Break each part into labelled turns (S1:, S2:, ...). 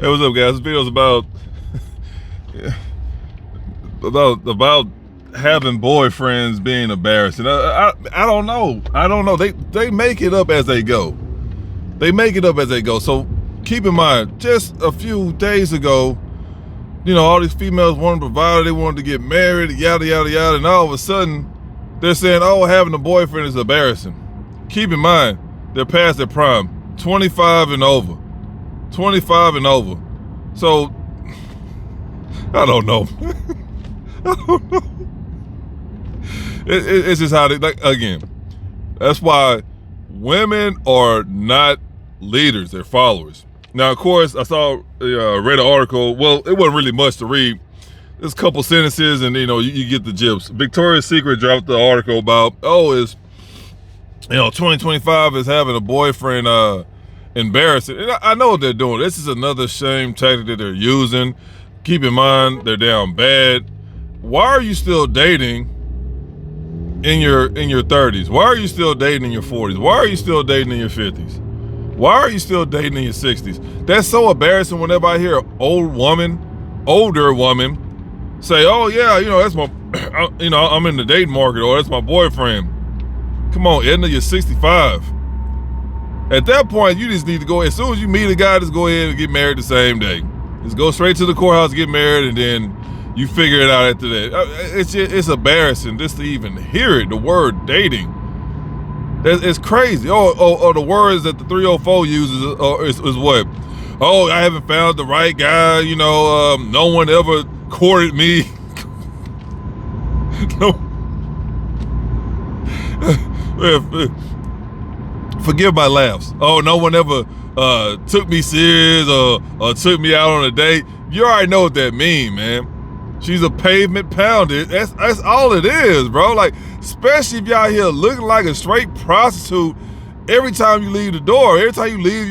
S1: Hey, what's up, guys? This video is about about having boyfriends being embarrassing. I don't know. I don't know. They make it up as they go. They make it up as they go. So keep in mind, just a few days ago, all these females wanted to provide, they wanted to get married, yada yada yada, and all of a sudden they're saying, "Oh, having a boyfriend is embarrassing." Keep in mind, they're past their prime, 25 and over. 25 and over. So, I don't know. I don't know. It's just how they, again, that's why women are not leaders, they're followers. Now, of course, I read an article. Well, it wasn't really much to read. There's a couple sentences and, you get the gist. Victoria's Secret dropped the article about, 2025 is having a boyfriend, embarrassing. And I know what they're doing. This is another shame tactic that they're using. Keep in mind, they're down bad. Why are you still dating in your 30s? Why are you still dating in your 40s? Why are you still dating in your 50s? Why are you still dating in your 60s? That's so embarrassing whenever I hear an older woman say, "Oh yeah, that's my, I'm in the dating market," or "That's my boyfriend." Come on, Edna, you're 65. At that point, you just need to go, as soon as you meet a guy, just go ahead and get married the same day. Just go straight to the courthouse, get married, and then you figure it out after that. It's embarrassing just to even hear it, the word dating. It's crazy. Oh, the words that the 304 uses is what? "Oh, I haven't found the right guy, no one ever courted me." No. Forgive my laughs. "Oh, no one ever took me serious or took me out on a date." You already know what that means, man. She's a pavement pounded. That's all it is, bro. Like, especially if y'all here looking like a straight prostitute every time you leave the door, every time you leave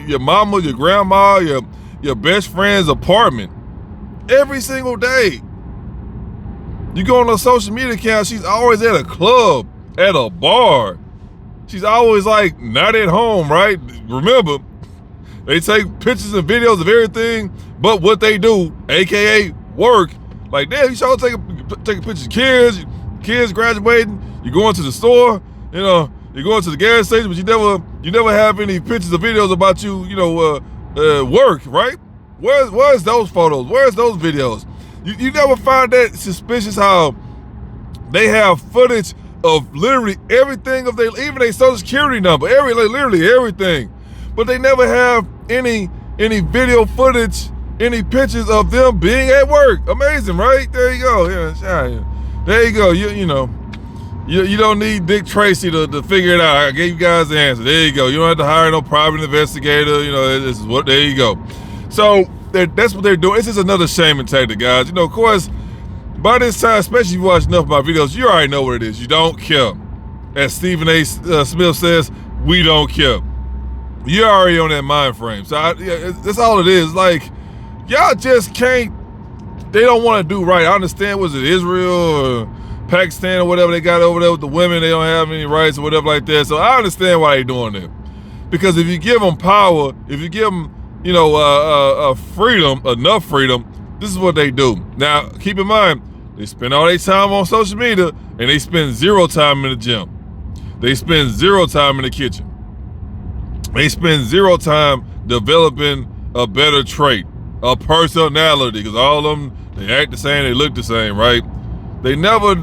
S1: your mama, your grandma, your best friend's apartment, every single day. You go on her social media account, she's always at a club, at a bar. She's always like not at home, right? Remember, they take pictures and videos of everything but what they do, aka work. Like, damn, you sure taking pictures of kids graduating, you going to the store, you're going to the gas station, but you never have any pictures or videos about you, work, right? Where's those photos? Where's those videos? You never find that suspicious how they have footage of literally everything of even their social security number, literally everything, but they never have any video footage, any pictures of them being at work. Amazing, right? There you go. Yeah, there you go. You don't need Dick Tracy to figure it out. I gave you guys the answer. There you go. You don't have to hire no private investigator. This is what. There you go. So that's what they're doing. It's just another shaming tactic, guys. Of course, by this time, especially if you watch enough of my videos, you already know what it is. You don't care. As Stephen A. Smith says, we don't care. You're already on that mind frame. So that's all it is. Like, y'all just can't, they don't want to do right. I understand, was it Israel or Pakistan or whatever they got over there with the women, they don't have any rights or whatever like that. So I understand why they're doing that. Because if you give them power, if you give them, freedom, enough freedom, this is what they do. Now, keep in mind, they spend all their time on social media and they spend zero time in the gym. They spend zero time in the kitchen. They spend zero time developing a better trait, a personality, because all of them, they act the same, they look the same, right? They never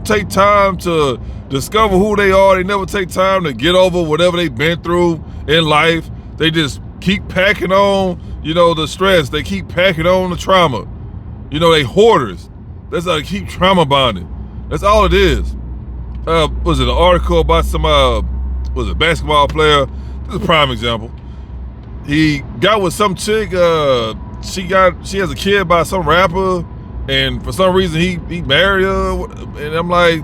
S1: take time to discover who they are. They never take time to get over whatever they've been through in life. They just keep packing on, the stress. They keep packing on the trauma. They hoarders. That's how they keep trauma bonding. That's all it is. Was it an article about some, was it basketball player? This is a prime example. He got with some chick, she has a kid by some rapper, and for some reason he married her, and I'm like,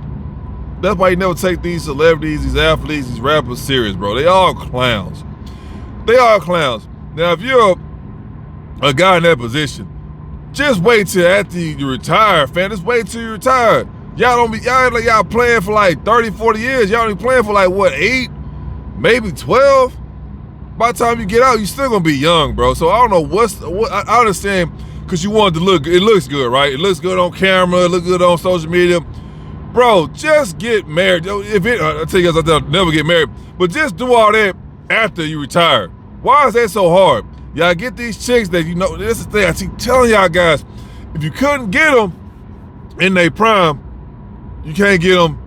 S1: that's why you never take these celebrities, these athletes, these rappers serious, bro. They all clowns. They are clowns. Now, if you're a guy in that position, just wait till after you retire, fam. Just wait till you retire. Y'all act like y'all playing for like 30, 40 years. Y'all only playing for like, what, 8? Maybe 12? by the time you get out, you still gonna be young, bro. So I don't know I understand because you want it to look good. It looks good, right? It looks good on camera, it looks good on social media. Bro, just get married. I tell you guys, I'll never get married, but just do all that after you retire. Why is that so hard? Y'all get these chicks that, you know, this is the thing I keep telling y'all guys, if you couldn't get them in their prime, you can't get them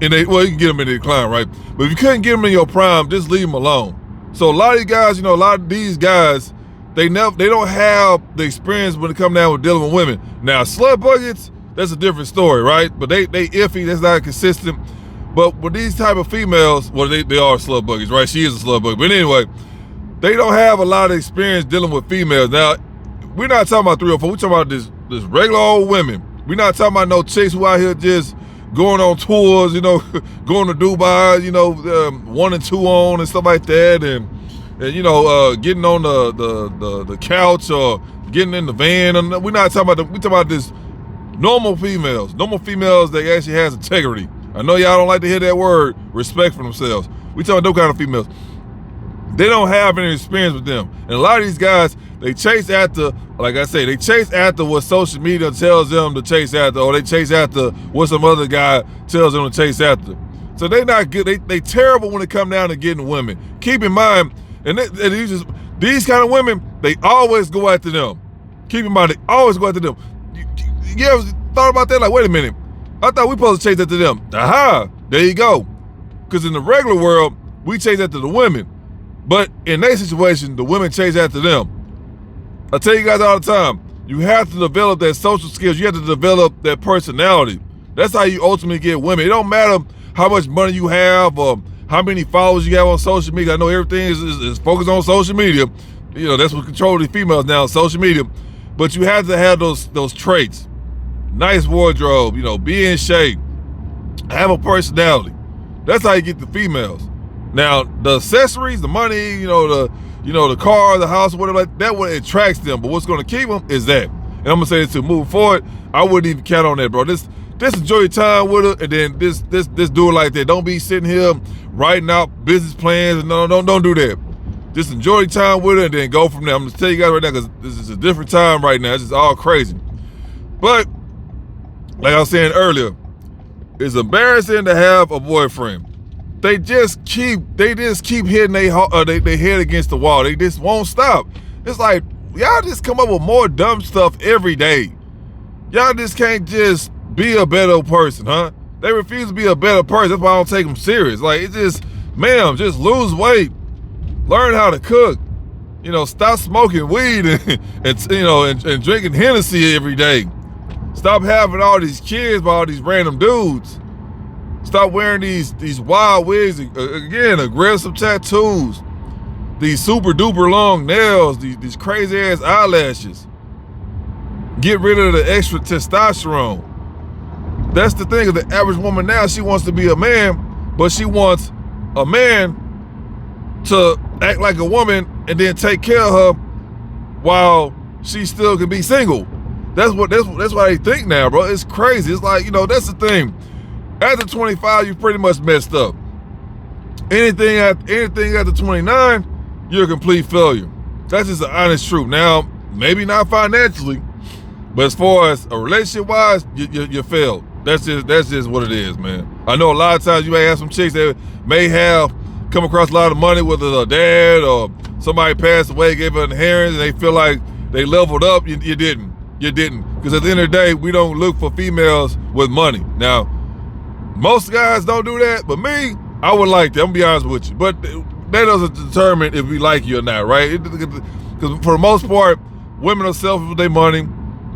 S1: well, you can get them in their decline, right? But if you couldn't get them in your prime, just leave them alone. So a lot of these guys, you know, a lot of these guys, they don't have the experience when it comes down with dealing with women. Now, slut buckets, that's a different story, right? But they iffy, that's not consistent. But with these type of females, well, they are slut buckets, right? She is a slut bucket. But anyway, they don't have a lot of experience dealing with females. Now, we're not talking about 3 or 4. We're talking about this regular old women. We're not talking about no chicks who out here just going on tours, you know, going to Dubai, you know, 1 and 2 on and stuff like that, and you know, getting on the couch or getting in the van. And we're not talking about we're talking about this normal females that actually has integrity. I know y'all don't like to hear that word, respect for themselves. We talking about those kind of females. They don't have any experience with them. And a lot of these guys, they chase after, like I say, they chase after what social media tells them to chase after, or they chase after what some other guy tells them to chase after. So they not good. They terrible when it come down to getting women. Keep in mind, these kind of women, they always go after them. Keep in mind, they always go after them. You ever thought about that? Like, wait a minute. I thought we supposed to chase after them. Aha, there you go. Because in the regular world, we chase after the women. But in their situation, the women chase after them. I tell you guys all the time, you have to develop that social skills. You have to develop that personality. That's how you ultimately get women. It don't matter how much money you have or how many followers you have on social media. I know everything is focused on social media. You know, that's what controls the females now, social media. But you have to have those traits. Nice wardrobe, you know, be in shape, have a personality. That's how you get the females. Now, the accessories, the money, the car, the house, whatever, that what attracts them. But what's going to keep them is that. And I'm gonna say this to move forward. I wouldn't even count on that, bro. Just enjoy your time with her, and then this do it like that. Don't be sitting here writing out business plans. And don't do that. Just enjoy your time with her, and then go from there. I'm gonna tell you guys right now, because this is a different time right now. It's just all crazy. But like I was saying earlier, it's embarrassing to have a boyfriend. They just keep hitting their head against the wall. They just won't stop. It's like, y'all just come up with more dumb stuff every day. Y'all just can't just be a better person, huh? They refuse to be a better person. That's why I don't take them serious. Like, it's just, ma'am, just lose weight. Learn how to cook. You know, stop smoking weed and drinking Hennessy every day. Stop having all these kids by all these random dudes. Stop wearing these wild wigs, again, aggressive tattoos, these super duper long nails, these crazy ass eyelashes. Get rid of the extra testosterone. That's the thing of the average woman now. She wants to be a man, but she wants a man to act like a woman and then take care of her while she still can be single. That's why they think now, bro. It's crazy. It's like, that's the thing. After 25, you pretty much messed up. Anything after 29, you're a complete failure. That's just the honest truth. Now, maybe not financially, but as far as a relationship-wise, you failed. That's just what it is, man. I know a lot of times you may have some chicks that may have come across a lot of money, whether it's a dad or somebody passed away, gave her inheritance, and they feel like they leveled up. You didn't. You didn't. Because at the end of the day, we don't look for females with money. Now, most guys don't do that, but me, I would like that. I'm gonna be honest with you. But that doesn't determine if we like you or not, right? Because for the most part, women are selfish with their money.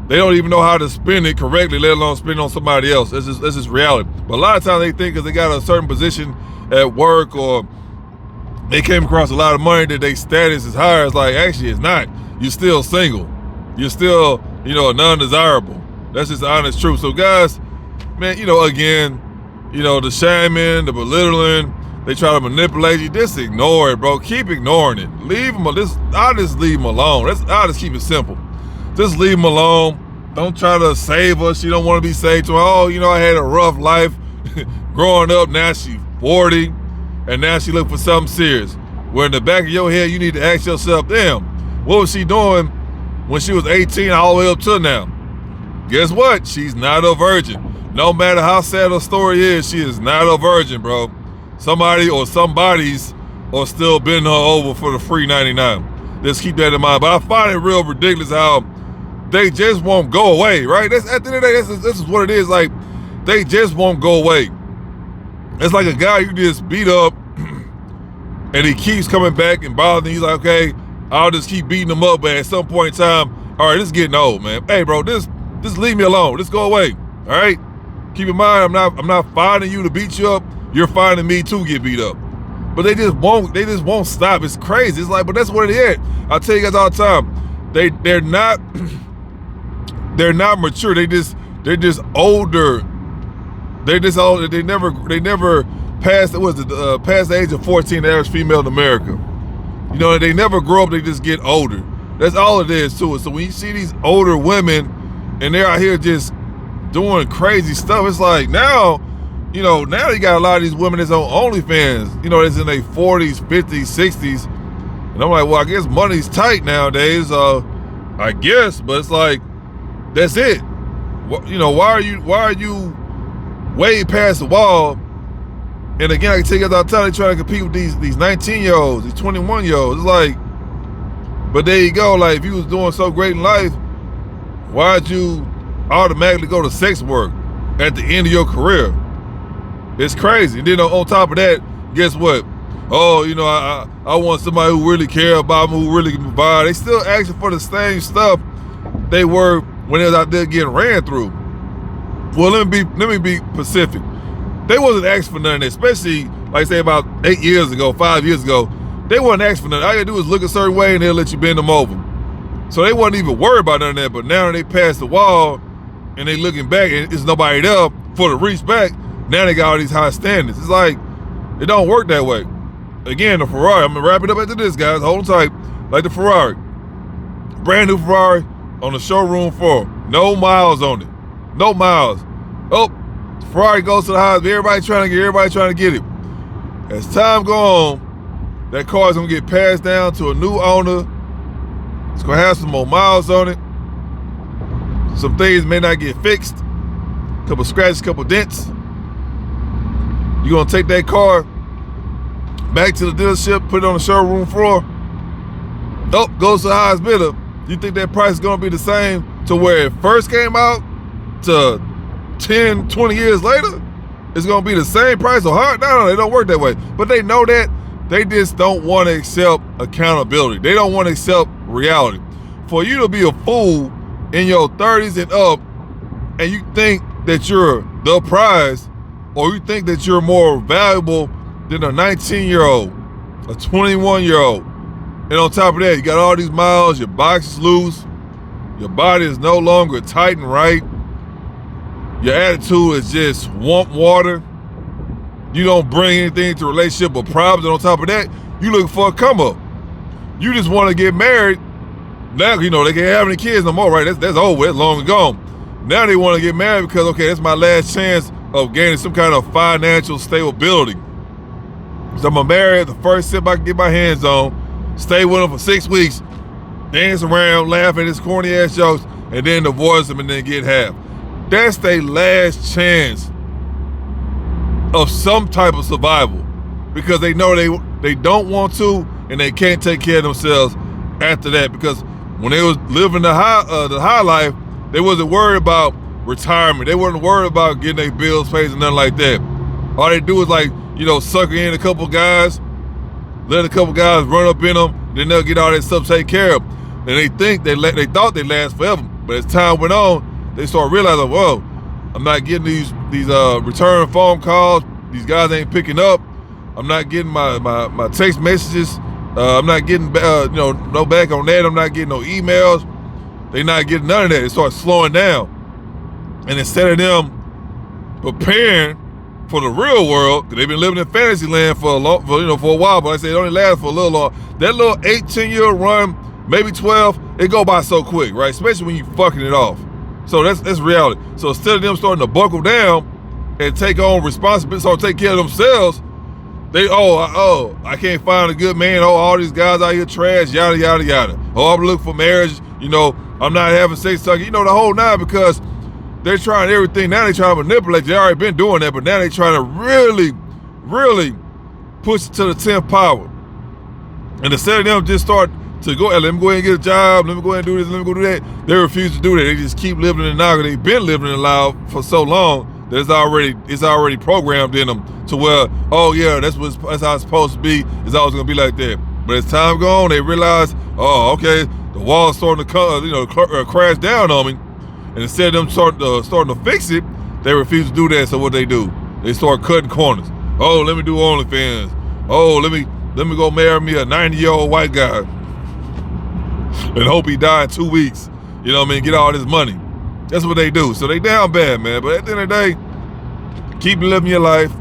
S1: They don't even know how to spend it correctly, let alone spend it on somebody else. That's just reality. But a lot of times they think because they got a certain position at work or they came across a lot of money that their status is higher. It's like, actually, it's not. You're still single. You're still, a non-desirable. That's just the honest truth. So guys, man, again, the shaming, the belittling, they try to manipulate you. Just ignore it, bro. Keep ignoring it. Leave them. I'll just leave them alone. I'll just keep it simple. Just leave them alone. Don't try to save her. She don't want to be saved. To her. Oh, I had a rough life growing up. Now she's 40, and now she look for something serious. Where in the back of your head, you need to ask yourself, damn, what was she doing when she was 18 all the way up to now? Guess what? She's not a virgin. No matter how sad her story is, she is not a virgin, bro. Somebody or somebody's are still bending her over for the free 99. Just keep that in mind. But I find it real ridiculous how they just won't go away, right? That's, at the end of the day, this is what it is. Like, they just won't go away. It's like a guy you just beat up and he keeps coming back and bothering. He's like, okay, I'll just keep beating him up, but at some point in time, all right, this is getting old, man. Hey, bro, just leave me alone. Just go away, all right? Keep in mind, I'm not finding you to beat you up. You're finding me to get beat up. But they just won't stop. It's crazy. It's like, but that's what it is. I tell you guys all the time, they're not mature. They're just older. They're just older. They never passed past the age of 14, the average female in America. You know, they never grow up, they just get older. That's all it is to it. So when you see these older women and they're out here just doing crazy stuff, it's like now you got a lot of these women that's on OnlyFans, that's in their 40s, 50s, 60s. And I'm like, well, I guess money's tight nowadays, I guess, but it's like, that's it. Why are you way past the wall? And again, I can tell you guys all the time, they're trying to compete with these 19-year-olds, these 21-year-olds. It's like, but there you go, like, if you was doing so great in life, why'd you automatically go to sex work at the end of your career? It's crazy. And then on top of that, guess what? Oh, I want somebody who really care about me, who really can provide. They still asking for the same stuff they were when they was out there getting ran through. Well, let me be specific. They wasn't asking for nothing, especially, like I say, about 8 years ago, 5 years ago. They wasn't asking for nothing. All you gotta do is look a certain way and they'll let you bend them over. So they wasn't even worried about none of that, but now they passed the wall and they looking back and it's nobody there for the reach back. Now they got all these high standards. It's like, it don't work that way. Again, the Ferrari, I'm gonna wrap it up after this, guys. Hold on tight. Like the Ferrari. Brand new Ferrari on the showroom floor. No miles on it. No miles. Oh, Ferrari goes to the highest. Everybody trying to get it. As time go on, that car is gonna get passed down to a new owner. It's gonna have some more miles on it. Some things may not get fixed. Couple scratches, couple dents. You're gonna take that car back to the dealership, put it on the showroom floor. Oh, goes to the highest bidder. You think that price is gonna be the same to where it first came out to 10, 20 years later? It's gonna be the same price or higher? No, they don't work that way. But they know that. They just don't want to accept accountability. They don't want to accept reality. For you to be a fool in your 30s and up, and you think that you're the prize, or you think that you're more valuable than a 19-year-old, a 21-year-old. And on top of that, you got all these miles, your box is loose, your body is no longer tight and right, your attitude is just want water, you don't bring anything to a relationship but problems, and on top of that, you looking for a come up. You just want to get married. Now, they can't have any kids no more, right? That's over, that's long gone. Now they want to get married because, okay, that's my last chance of gaining some kind of financial stability. So I'm gonna marry the first sip I can get my hands on, stay with him for 6 weeks, dance around, laugh at his corny ass jokes, and then divorce him and then get half. That's their last chance of some type of survival, because they know they don't want to and they can't take care of themselves after that. Because when they was living the high life, they wasn't worried about retirement. They weren't worried about getting their bills paid and nothing like that. All they do is sucker in a couple guys, let a couple guys run up in them, then they'll get all that stuff taken care of. And they think they thought they last forever, but as time went on, they start realizing, whoa, I'm not getting these return phone calls. These guys ain't picking up. I'm not getting my text messages. I'm not getting no back on that. I'm not getting no emails. They not getting none of that. It starts slowing down. And instead of them preparing for the real world, because they've been living in fantasy land for a while, but I say it only lasts for a little long. That little 8-10 year run, maybe 12, it go by so quick, right? Especially when you fucking it off. So that's reality. So instead of them starting to buckle down and take on responsibility, start taking care of themselves, I can't find a good man. Oh, all these guys out here trash, yada, yada, yada. Oh, I'm looking for marriage. You know, I'm not having sex, you know, the whole nine, because they're trying everything. Now they're trying to manipulate. They already been doing that, but now they're trying to really, really push it to the 10th power. And instead of them just start to go, hey, let me go ahead and get a job, let me go ahead and do this, let me go do that, they refuse to do that. They just keep living in the now. They've been living in the lie for so long that it's already programmed in them to where, oh yeah, that's how it's supposed to be. It's always gonna be like that. But as time goes on, they realize, oh, okay, the wall's starting to crash down on me. And instead of them starting to fix it, they refuse to do that. So what they do? They start cutting corners. Oh, let me do OnlyFans. Oh, let me go marry me a 90-year-old white guy and hope he die in 2 weeks. You know what I mean? Get all this money. That's what they do. So they down bad, man. But at the end of the day, keep living your life.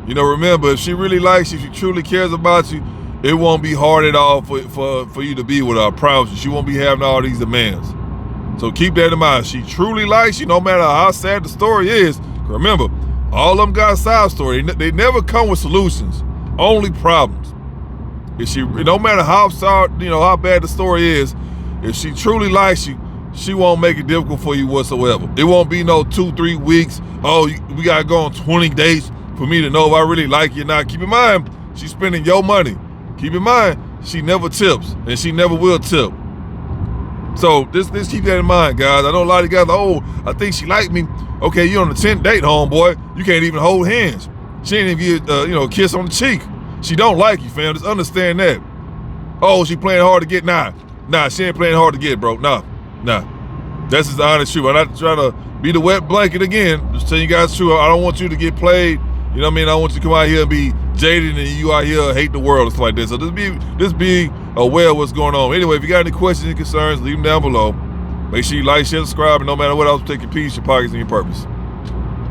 S1: You know, remember, if she really likes you, if she truly cares about you, it won't be hard at all for you to be with her. I promise you. She won't be having all these demands. So keep that in mind. She truly likes you, no matter how sad the story is. Remember, all of them got a side story. They never come with solutions, only problems. If she, no matter how how bad the story is, if she truly likes you, she won't make it difficult for you whatsoever. It won't be no 2-3 weeks. Oh, we gotta go on 20 dates for me to know if I really like you or not. Keep in mind, she's spending your money. Keep in mind, she never tips, and she never will tip. So this keep that in mind, guys. I know a lot of you guys, I think she liked me. Okay, you're on the 10th date, homeboy. You can't even hold hands. She ain't even give a kiss on the cheek. She don't like you, fam. Just understand that. Oh, she playing hard to get? Nah, she ain't playing hard to get, bro. Nah. That's just the honest truth. I'm not trying to be the wet blanket again. Just telling you guys the truth. I don't want you to get played. You know what I mean? I don't want you to come out here and be jaded and you out here hate the world and stuff like this. So just be aware of what's going on. Anyway, if you got any questions and concerns, leave them down below. Make sure you like, share, subscribe, and no matter what else, take your peace, your pockets, and your purpose.